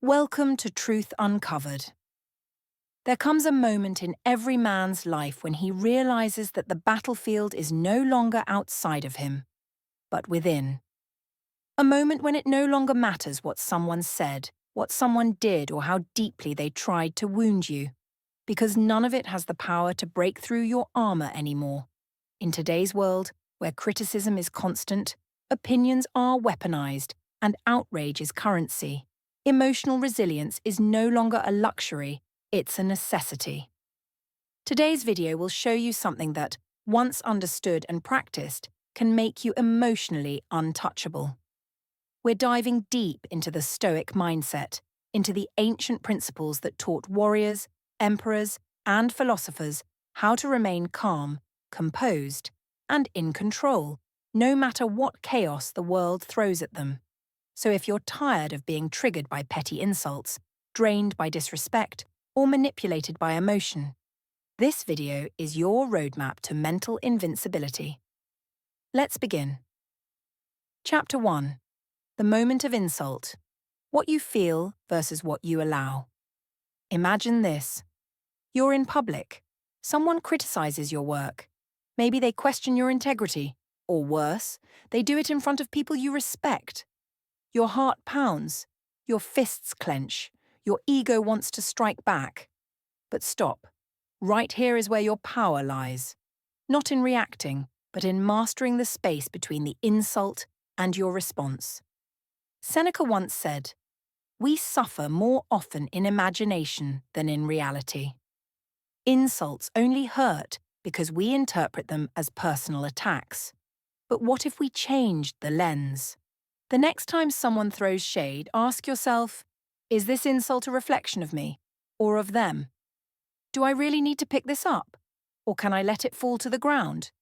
Welcome to Truth Uncovered. There comes a moment in every man's life when he realizes that the battlefield is no longer outside of him, but within. A moment when it no longer matters what someone said, what someone did, or how deeply they tried to wound you, because none of it has the power to break through your armor anymore. In today's world, where criticism is constant, opinions are weaponized, and outrage is currency, emotional resilience is no longer a luxury, it's a necessity. Today's video will show you something that, once understood and practiced, can make you emotionally untouchable. We're diving deep into the Stoic mindset, into the ancient principles that taught warriors, emperors, and philosophers how to remain calm, composed, and in control, no matter what chaos the world throws at them. So if you're tired of being triggered by petty insults, drained by disrespect, or manipulated by emotion, this video is your roadmap to mental invincibility. Let's begin. Chapter 1. The moment of insult. What you feel versus what you allow. Imagine this. You're in public. Someone criticizes your work. Maybe they question your integrity, or worse, they do it in front of people you respect. Your heart pounds, your fists clench, your ego wants to strike back. But stop. Right here is where your power lies. Not in reacting, but in mastering the space between the insult and your response. Seneca once said, "We suffer more often in imagination than in reality." Insults only hurt because we interpret them as personal attacks. But what if we changed the lens? The next time someone throws shade, ask yourself, is this insult a reflection of me or of them? Do I really need to pick this up? Or can I let it fall to the ground?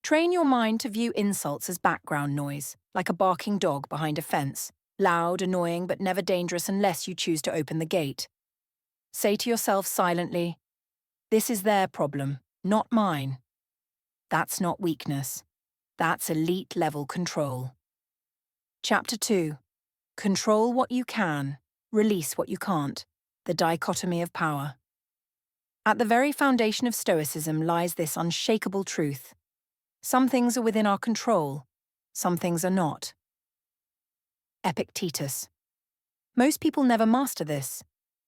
Train your mind to view insults as background noise, like a barking dog behind a fence, loud, annoying, but never dangerous unless you choose to open the gate. Say to yourself silently, this is their problem, not mine. That's not weakness. That's elite-level control. Chapter 2. Control what you can, release what you can't. The dichotomy of power. At the very foundation of Stoicism lies this unshakable truth. Some things are within our control, some things are not. Epictetus. Most people never master this.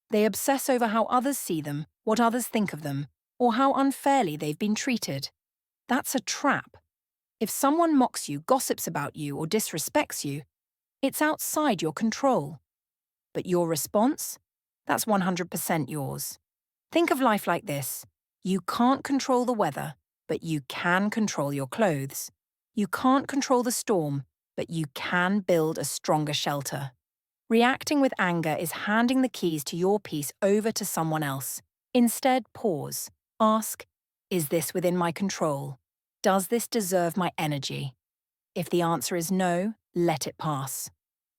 They obsess over how others see them, what others think of them, or how unfairly they've been treated. That's a trap. If someone mocks you, gossips about you, or disrespects you, it's outside your control. But your response? That's 100% yours. Think of life like this. You can't control the weather, but you can control your clothes. You can't control the storm, but you can build a stronger shelter. Reacting with anger is handing the keys to your peace over to someone else. Instead, pause. Ask, is this within my control? Does this deserve my energy? If the answer is no, let it pass.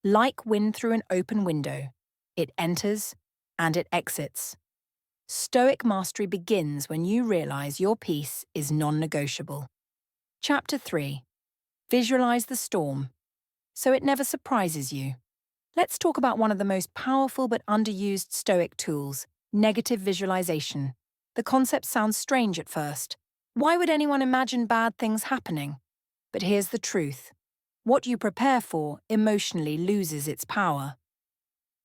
Like wind through an open window, it enters and it exits. Stoic mastery begins when you realize your peace is non-negotiable. Chapter 3. Visualize the storm, so it never surprises you. Let's talk about one of the most powerful but underused Stoic tools, negative visualization. The concept sounds strange at first. Why would anyone imagine bad things happening? But here's the truth. What you prepare for emotionally loses its power.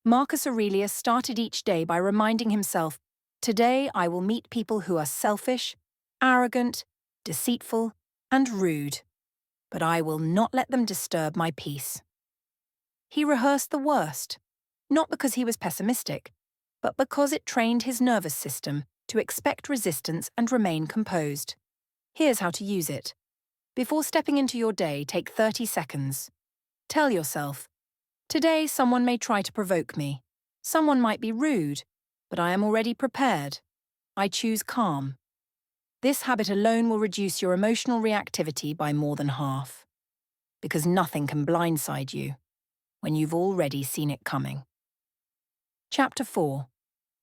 Marcus Aurelius started each day by reminding himself, today I will meet people who are selfish, arrogant, deceitful, and rude, but I will not let them disturb my peace. He rehearsed the worst, not because he was pessimistic, but because it trained his nervous system to expect resistance and remain composed. Here's how to use it. Before stepping into your day, take 30 seconds. Tell yourself, today someone may try to provoke me. Someone might be rude, but I am already prepared. I choose calm. This habit alone will reduce your emotional reactivity by more than half. Because nothing can blindside you when you've already seen it coming. Chapter 4.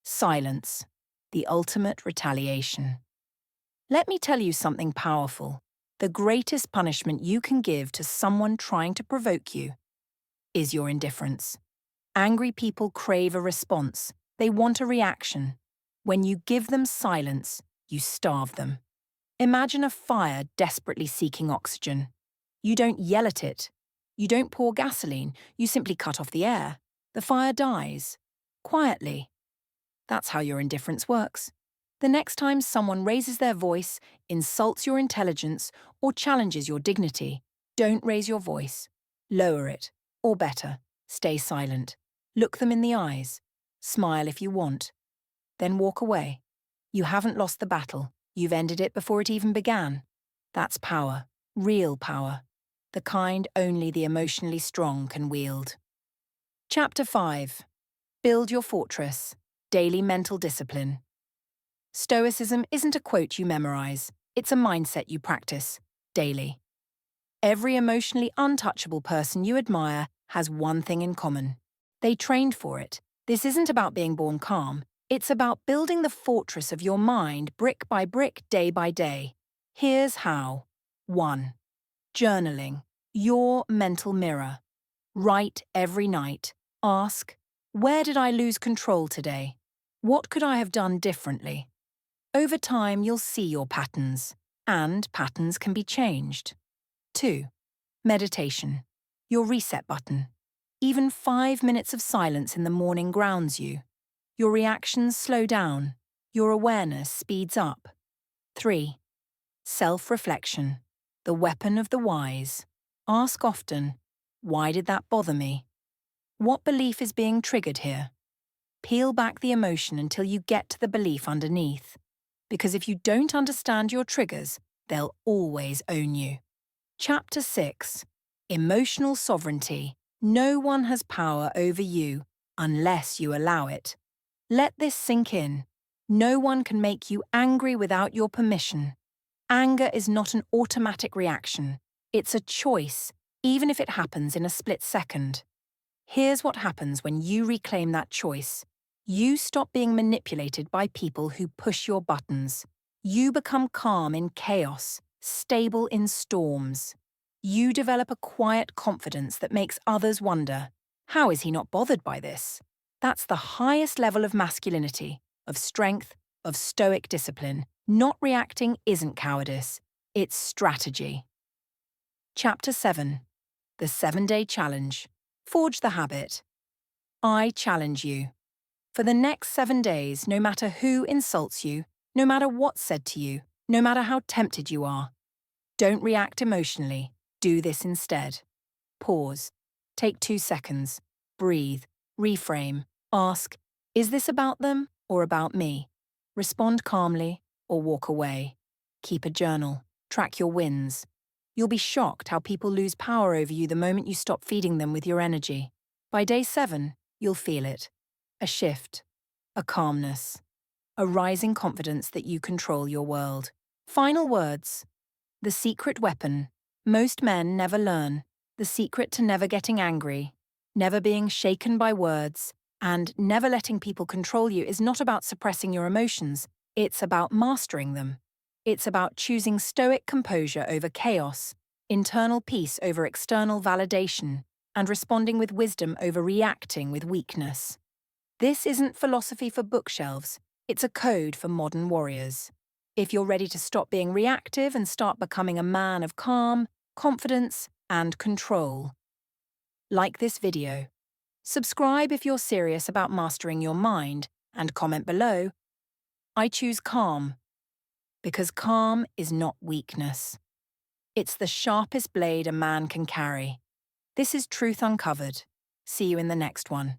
Silence, the ultimate retaliation. Let me tell you something powerful. The greatest punishment you can give to someone trying to provoke you is your indifference. Angry people crave a response. They want a reaction. When you give them silence, you starve them. Imagine a fire desperately seeking oxygen. You don't yell at it. You don't pour gasoline. You simply cut off the air. The fire dies. Quietly. That's how your indifference works. The next time someone raises their voice, insults your intelligence, or challenges your dignity, don't raise your voice. Lower it. Or better, stay silent. Look them in the eyes. Smile if you want. Then walk away. You haven't lost the battle. You've ended it before it even began. That's power. Real power. The kind only the emotionally strong can wield. Chapter 5. Build your fortress. Daily mental discipline. Stoicism isn't a quote you memorize. It's a mindset you practice. Daily. Every emotionally untouchable person you admire has one thing in common. They trained for it. This isn't about being born calm. It's about building the fortress of your mind brick by brick, day by day. Here's how. 1. Journaling. Your mental mirror. Write every night. Ask, where did I lose control today? What could I have done differently? Over time, you'll see your patterns, and patterns can be changed. 2. Meditation. Your reset button. Even 5 minutes of silence in the morning grounds you. Your reactions slow down. Your awareness speeds up. 3. Self-reflection. The weapon of the wise. Ask often, why did that bother me? What belief is being triggered here? Peel back the emotion until you get to the belief underneath. Because if you don't understand your triggers, they'll always own you. Chapter 6. Emotional sovereignty. No one has power over you unless you allow it. Let this sink in. No one can make you angry without your permission. Anger is not an automatic reaction. It's a choice, even if it happens in a split second. Here's what happens when you reclaim that choice. You stop being manipulated by people who push your buttons. You become calm in chaos, stable in storms. You develop a quiet confidence that makes others wonder, how is he not bothered by this? That's the highest level of masculinity, of strength, of stoic discipline. Not reacting isn't cowardice, it's strategy. Chapter 7. The 7-Day Challenge. Forge the habit. I challenge you. For the next 7 days, no matter who insults you, no matter what's said to you, no matter how tempted you are, don't react emotionally. Do this instead. Pause. Take 2 seconds. Breathe. Reframe. Ask, is this about them or about me? Respond calmly or walk away. Keep a journal. Track your wins. You'll be shocked how people lose power over you the moment you stop feeding them with your energy. By day 7, you'll feel it. A shift. A calmness. A rising confidence that you control your world. Final words. The secret weapon. Most men never learn. The secret to never getting angry, never being shaken by words, and never letting people control you is not about suppressing your emotions. It's about mastering them. It's about choosing stoic composure over chaos, internal peace over external validation, and responding with wisdom over reacting with weakness. This isn't philosophy for bookshelves. It's a code for modern warriors. If you're ready to stop being reactive and start becoming a man of calm, confidence, and control. Like this video. Subscribe if you're serious about mastering your mind, and comment below, I choose calm. Because calm is not weakness. It's the sharpest blade a man can carry. This is Truth Uncovered. See you in the next one.